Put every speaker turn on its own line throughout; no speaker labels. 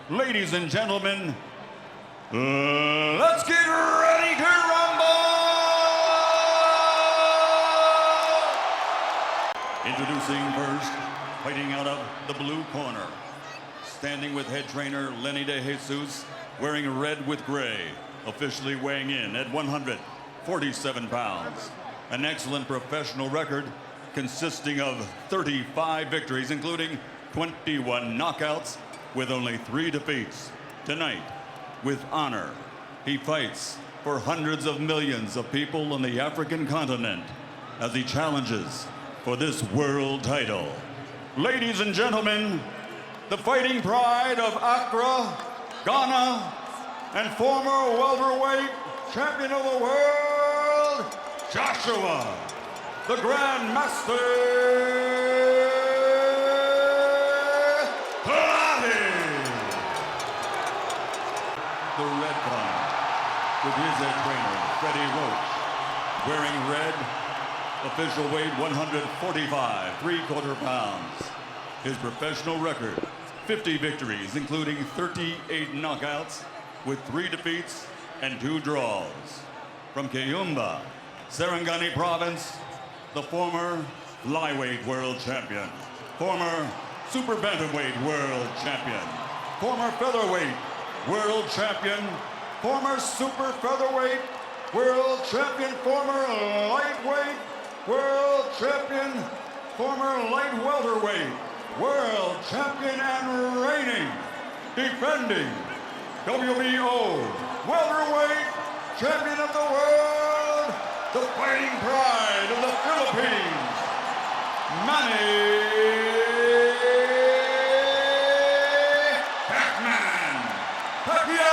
Ladies and gentlemen, let's get ready to rumble! Introducing first, fighting out of the blue corner, standing with head trainer Lenny De Jesus, wearing red with gray, officially weighing in at 147 pounds. An excellent professional record consisting of 35 victories, including 21 knockouts, with only 3 defeats. Tonight, with honor, he fights for hundreds of millions of people on the African continent as he challenges for this world title. Ladies and gentlemen, the fighting pride of Accra, Ghana, and former welterweight champion of the world, Joshua, the Grand Master Clottey. The red corner, with his head trainer, Freddie Roach, wearing red, official weight 145, 3/4 pounds. His professional record, 50 victories, including 38 knockouts, with 3 defeats and 2 draws. From Kiyumba, Serengani Province, the former flyweight world champion, former super bantamweight world champion, former featherweight world champion, former super featherweight world champion, former lightweight world champion, former light welterweight world champion, and reigning, defending WBO welterweight champion of the world, the fighting pride of the Philippines, Manny Pacquiao!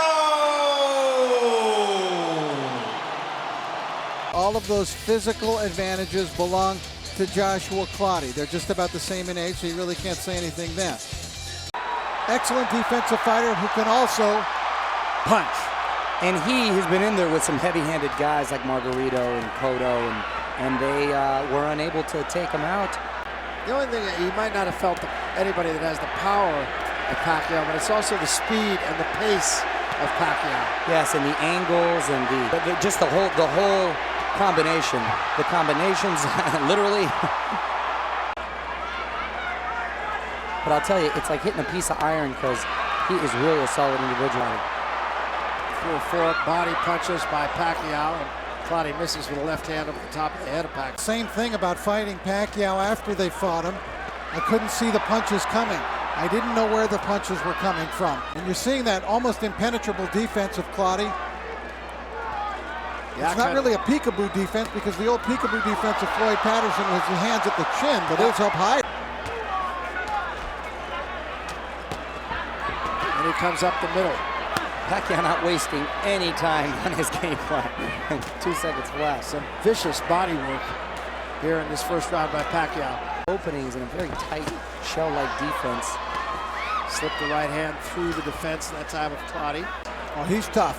All of those physical advantages belong to Joshua Clottey. They're just about the same in age, so you really can't say anything then. Excellent defensive fighter who can also punch.
And he has been in there with some heavy-handed guys like Margarito and Cotto, and they were unable to take him out.
The only thing, he might not have felt anybody that has the power of Pacquiao, but it's also the speed and the pace of Pacquiao.
Yes, and the angles and just the whole combination. The combinations, literally. But I'll tell you, it's like hitting a piece of iron because he is really a solid individual.
4 body punches by Pacquiao, and Clottey misses with a left hand over the top of the head of Pacquiao.
Same thing about fighting Pacquiao after they fought him. I couldn't see the punches coming. I didn't know where the punches were coming from. And you're seeing that almost impenetrable defense of Clottey.
Yeah,
it's not really a peekaboo defense, because the old peekaboo defense of Floyd Patterson was the hands at the chin, but it was up high.
And he comes up the middle.
Pacquiao not wasting any time on his game plan. 2 seconds left.
Some vicious body work here in this first round by Pacquiao.
Openings in a very tight shell-like defense.
Slipped the right hand through the defense that time of Clottey.
Oh, he's tough.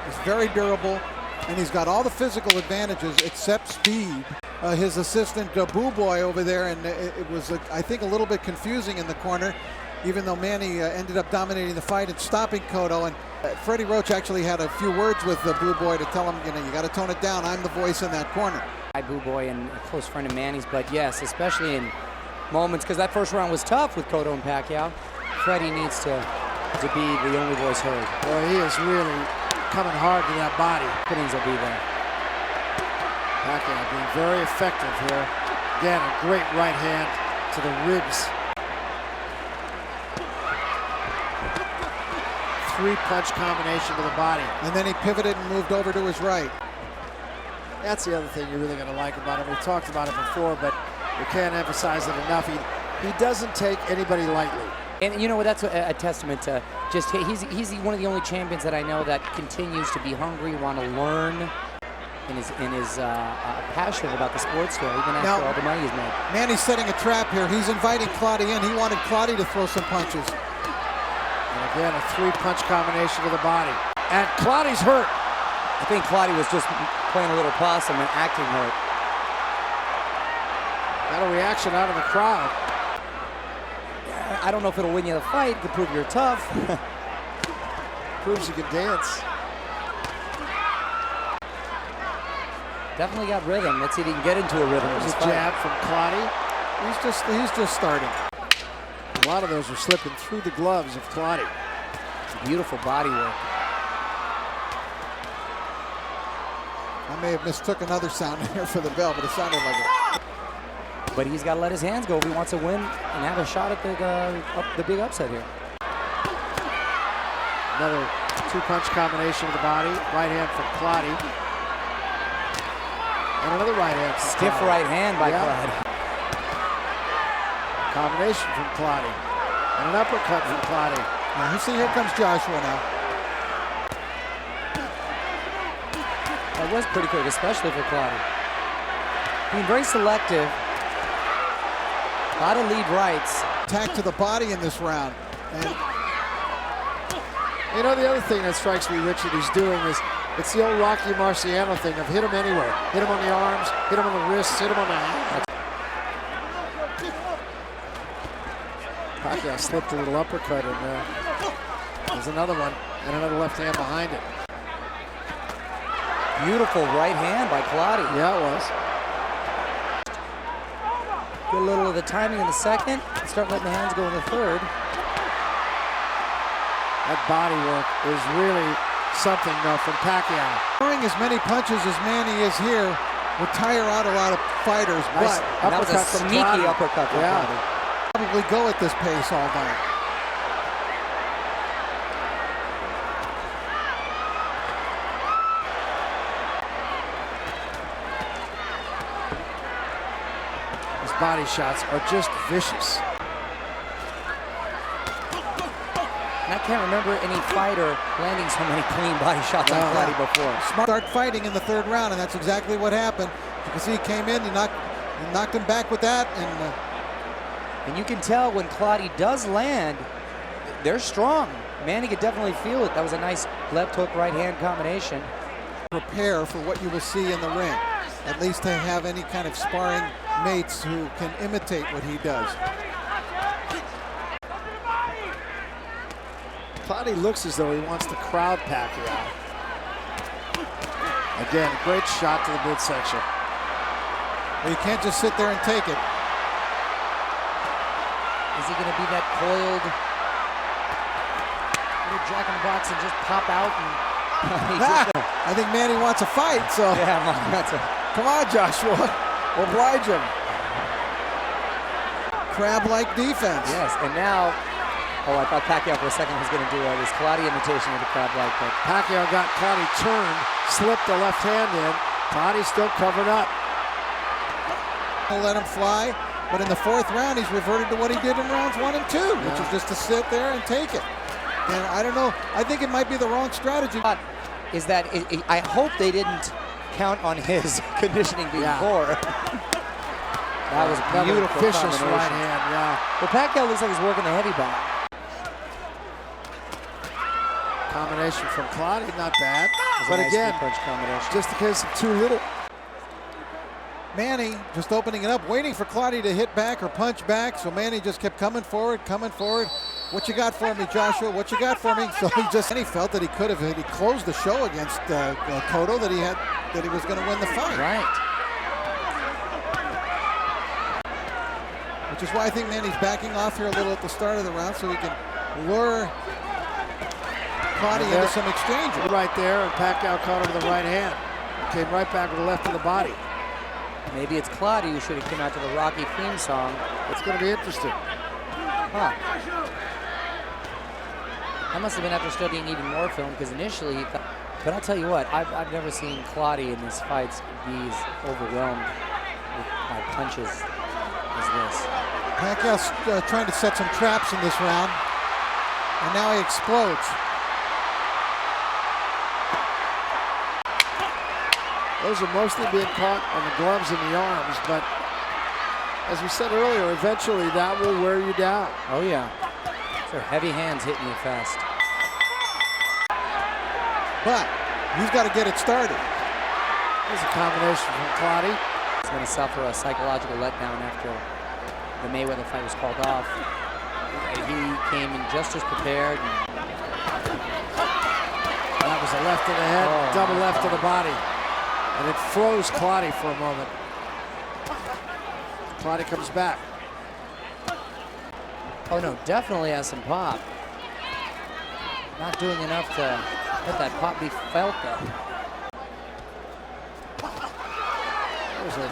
He's very durable, and he's got all the physical advantages except speed. His assistant, Boo Boy, over there, and it was, I think, a little bit confusing in the corner, even though Manny ended up dominating the fight and stopping Cotto. And Freddie Roach actually had a few words with Boo Boy to tell him, you got to tone it down. I'm the voice in that corner.
Boo Boy and a close friend of Manny's, but yes, especially in moments, because that first round was tough with Cotto and Pacquiao. Freddie needs to be the only voice heard.
Boy, he is really coming hard to that body.
Openings will be there.
Pacquiao being very effective here. Again, a great right hand to the ribs. 3-punch combination to the body.
And then he pivoted and moved over to his right.
That's the other thing you're really going to like about him. We talked about it before, but we can't emphasize it enough. He doesn't take anybody lightly.
And you know what, that's a testament to just, he's one of the only champions that I know that continues to be hungry, want to learn, and is passionate about the sport still, even after all the money he's made.
Manny's setting a trap here. He's inviting Clottey in. He wanted Clottey to throw some punches.
And again, a 3-punch combination to the body. And Clottey's hurt.
I think Clottey was just playing a little possum and acting hurt.
Got a reaction out of the crowd.
I don't know if it'll win you the fight. It could prove you're tough.
Proves you can dance.
Definitely got rhythm. Let's see if he can get into a rhythm.
There's a jab from Clottey.
He's just starting.
A lot of those are slipping through the gloves of Clottey.
Beautiful body work.
I may have mistook another sound here for the bell, but it sounded like it.
But he's got to let his hands go if he wants to win and have a shot at the big upset here.
Another two-punch combination of the body. Right hand from Clottey. And another right hand.
Stiff right hand by Clottey.
Combination from Clottey. And an uppercut from Clottey.
Now, you see, here comes Joshua now.
That was pretty quick, especially for Clottey. Being very selective. A lot of lead rights.
Attack to the body in this round. And
you know, the other thing that strikes me, Richard, he's doing is it's the old Rocky Marciano thing of hit him anywhere. Hit him on the arms, hit him on the wrists, hit him on the hands. Pacquiao slipped a little uppercut in there. There's another one, and another left hand behind it.
Beautiful right hand by Clottey.
Yeah, it was.
Get a little of the timing in the second. Start letting the hands go in the third.
That body work is really something, though, from Pacquiao.
throwing as many punches as Manny is here would tire out a lot of fighters,
Nice
but
that was a
from
sneaky
Clottey.
uppercut from Clottey.
probably go at this pace all night.
His body shots are just vicious.
And I can't remember any fighter landing so many clean body shots on Clottey before.
Start fighting in the third round, and that's exactly what happened. You can see he came in, he knocked him back with that,
and you can tell when Clottey does land, they're strong. Manny could definitely feel it. That was a nice left hook, right hand combination.
prepare for what you will see in the ring. At least to have any kind of sparring mates who can imitate what he does.
Clottey looks as though he wants to crowd Pacquiao. Again, great shot to the midsection.
You can't just sit there and take it.
Is he going to be that coiled little jack in the box and just pop out? And
I think Manny wants a fight, so
yeah, that's
come on, Joshua. Oblige him. Crab-like defense.
Yes, and now, I thought Pacquiao for a second was going to do this Clottey imitation of the crab-like, but
Pacquiao got Clottey turned, slipped the left hand in. Clottey still covered up.
He'll let him fly, but in the fourth round, he's reverted to what he did in rounds 1 and 2, which is just to sit there and take it. And I don't know, I think it might be the wrong strategy.
is that I hope they didn't count on his conditioning being poor. That was beautiful.
Vicious right hand, yeah.
Well, Pacquiao looks like he's working the heavy back.
Combination from Clottey, not bad. But
Nice
again,
punch combination.
just in case of too little.
Manny just opening it up, waiting for Clottey to hit back or punch back. So Manny just kept coming forward, coming forward. What you got for me, Joshua? What you got for me? So he felt that he could have. He closed the show against Cotto, that he was going to win the fight.
Right.
Which is why I think Manny's backing off here a little at the start of the round, so he can lure Clottey into some exchange.
Right there, and Pacquiao caught him with the right hand. Came right back with the left of the body.
Maybe it's Clottey who should have come out to the Rocky theme song.
It's going to be interesting.
Huh. That must have been after studying even more film, because initially he thought, but I'll tell you what, I've never seen Clottey in his fights be as overwhelmed by punches as this.
Pacquiao's trying to set some traps in this round, and now he explodes.
Those are mostly being caught on the gloves and the arms, but as we said earlier, eventually that will wear you down.
Oh yeah. Those are heavy hands hitting you fast.
But he's got to get it started.
There's a combination from Clottey.
He's going to suffer a psychological letdown after the Mayweather fight was called off. he came in just as prepared.
That was a left to the head, double left to the body. And it froze Clottey for a moment. Clottey comes back.
Oh no, definitely has some pop. Not doing enough to let that pop be felt though.
There's a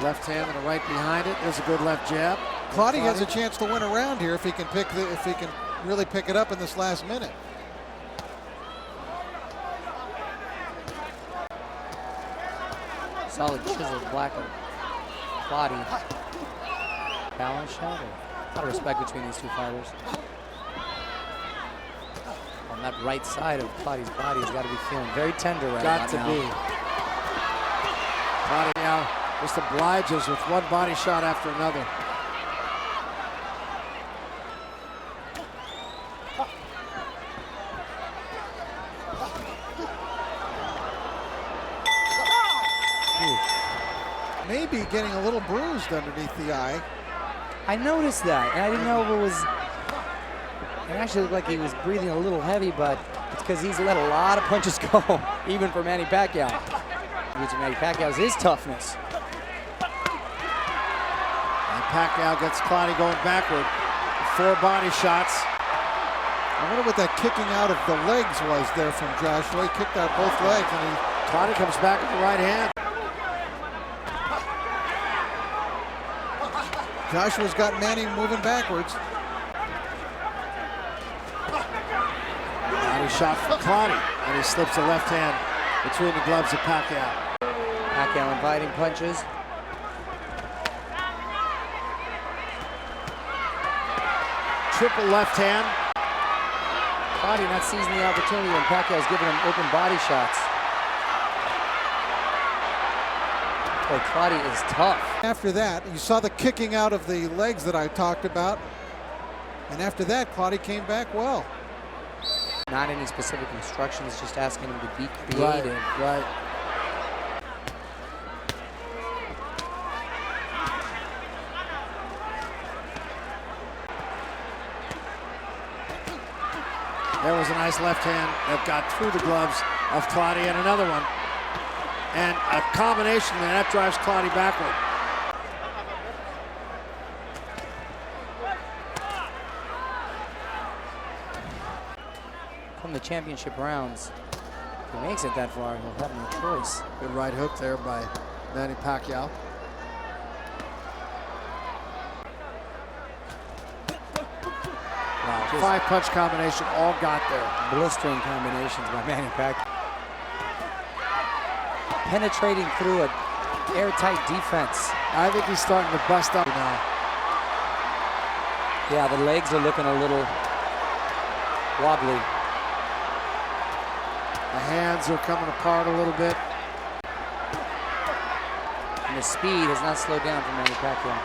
left hand and a right behind it. There's a good left jab.
Clottey has a chance to win a round here if he can really pick it up in this last minute.
Solid chiseled black of Clottey. Balance shot. A lot of respect between these two fighters. On that right side of Clottey's body has got to be feeling very tender right now.
Got to be. Clottey now just obliges with one body shot after another.
Maybe getting a little bruised underneath the eye.
I noticed that, and I didn't know if it was. It actually looked like he was breathing a little heavy, but it's because he's let a lot of punches go, even for Manny Pacquiao. Which Manny Pacquiao is his toughness.
And Pacquiao gets Clottey going backward. 4 body shots.
I wonder what that kicking out of the legs was there from Joshua. He kicked out both legs, and
Clottey comes back with the right hand.
Joshua's got Manny moving backwards.
Body shot from Clottey, and he slips a left hand between the gloves of Pacquiao.
Pacquiao inviting punches.
Triple left hand.
Clottey not seizing the opportunity when Pacquiao's giving him open body shots. Boy, Clottey is tough.
After that, you saw the kicking out of the legs that I talked about. And after that, Clottey came back well.
Not any specific instructions, just asking him to be creative.
Right. There was a nice left hand that got through the gloves of Clottey, and another one. And a combination that drives Clottey backward.
From the championship rounds, if he makes it that far, he'll have no choice.
Good right hook there by Manny Pacquiao. Wow, 5-punch combination, all got there.
Blistering combinations by Manny Pacquiao. Penetrating through an airtight defense.
I think he's starting to bust up now.
Yeah, the legs are looking a little wobbly.
The hands are coming apart a little bit.
And the speed has not slowed down for Manny Pacquiao.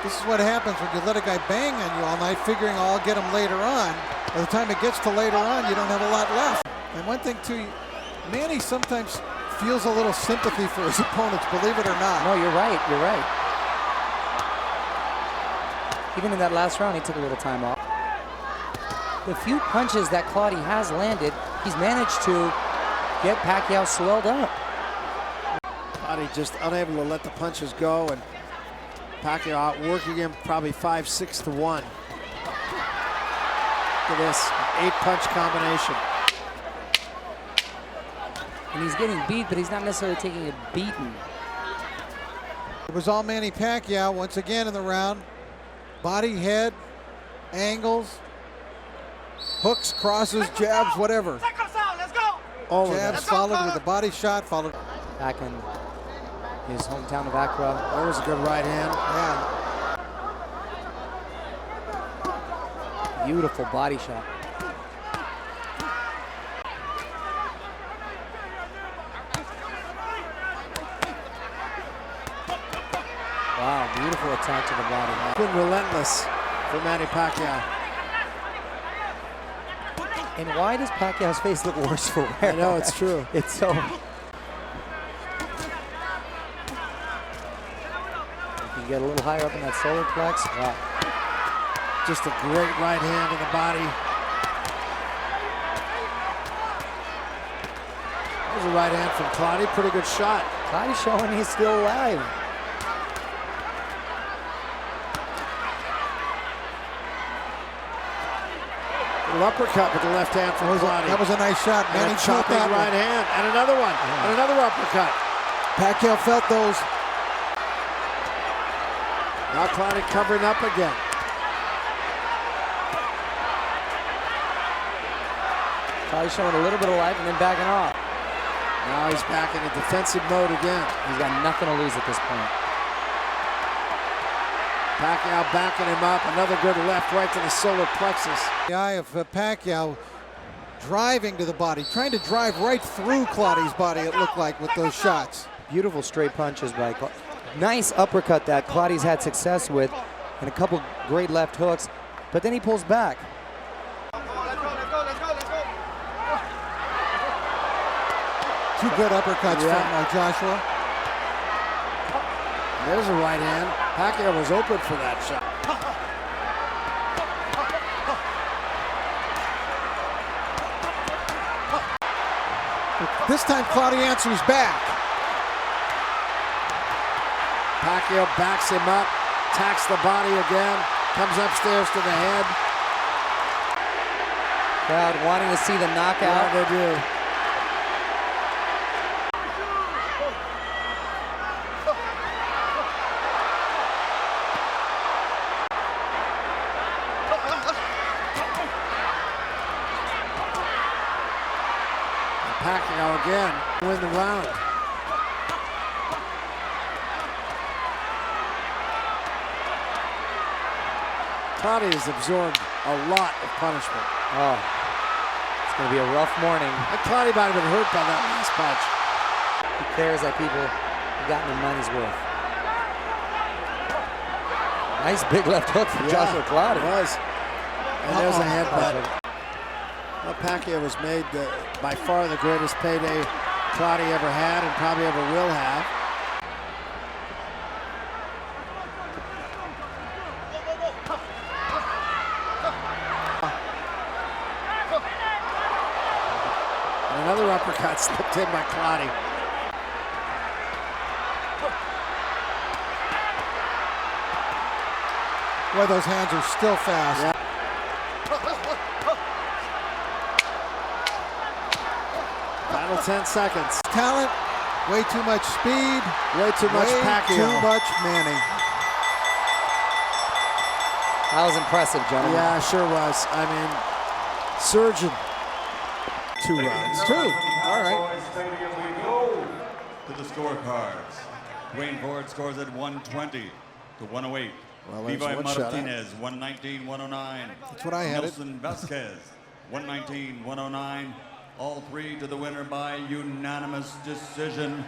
This is what happens when you let a guy bang on you all night, figuring, oh, I'll get him later on. By the time it gets to later on, you don't have a lot left. And one thing, too, Manny sometimes feels a little sympathy for his opponents, believe it or not.
No, you're right. You're right. Even in that last round, he took a little time off. The few punches that Clottey has landed, he's managed to get Pacquiao swelled up.
Clottey just unable to let the punches go, and Pacquiao outworking him probably 5-6 to 1. Look at this, 8-punch combination.
And he's getting beat, but he's not necessarily taking a beating.
It was all Manny Pacquiao once again in the round. Body, head, angles, hooks, crosses, jabs, whatever.
All
jabs followed with a body shot, followed.
Back in his hometown of Accra.
That was a good right hand.
Yeah.
Beautiful body shot. Wow, beautiful attack to the body.
Been relentless for Manny Pacquiao.
And why does Pacquiao's face look worse for wear?
I know, it's true.
It's so... If you get a little higher up in that solar plex, wow.
Just a great right hand to the body. That was a right hand from Clottey. Pretty good shot.
Clottey showing he's still alive.
Little uppercut with the left hand from Clottey.
That was a nice shot.
And
Manny
a chopping
that
right hand. And another one. And another uppercut.
Pacquiao felt those.
Now Clottey covering up again.
Clottey showing a little bit of life and then backing off.
Now he's back in a defensive mode again.
He's got nothing to lose at this point.
Pacquiao backing him up. Another good left right to the solar plexus.
The eye of Pacquiao driving to the body, trying to drive right through Clottey's body, it looked like, with those shots.
Beautiful straight punches by Clottey. Nice uppercut that Clottey's had success with, and a couple great left hooks, but then he pulls back.
Two good uppercuts from Joshua.
There's a right hand. Pacquiao was open for that shot.
This time Clottey answers back.
Pacquiao backs him up, attacks the body again, comes upstairs to the head.
Crowd wanting to see the knockout.
Yeah, they do. Pacquiao again win the round. Clottey has absorbed a lot of punishment.
Oh, it's going to be a rough morning.
And Clottey might have been hurt by that last punch.
He cares that people have gotten their money's worth. Nice big left hook from Joshua Clottey.
It was. And there's a headbutt. Well, Pacquiao was made by far the greatest payday Clottey ever had and probably ever will have. And another uppercut slipped in by Clottey.
Boy, those hands are still fast.
Yeah. Final 10 seconds.
Talent, way too much speed.
Way too much Pacquiao.
Too much Manny.
That was impressive, gentlemen.
Yeah, sure was. I mean, surgeon. 2 rounds.
2. All right.
To the scorecards. Dwayne Ford scores at 120 to 108.
Well, that's
Levi
one shot,
Martinez, 119, 109.
That's what I had.
Nelson Vasquez, 119, 109. All 3 to the winner by unanimous decision.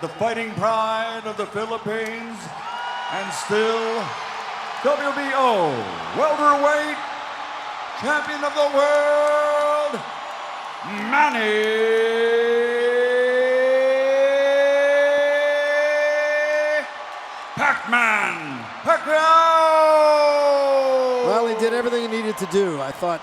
The fighting pride of the Philippines, and still WBO welterweight champion of the world, Manny Pacquiao.
Well, he did everything he needed to do. I thought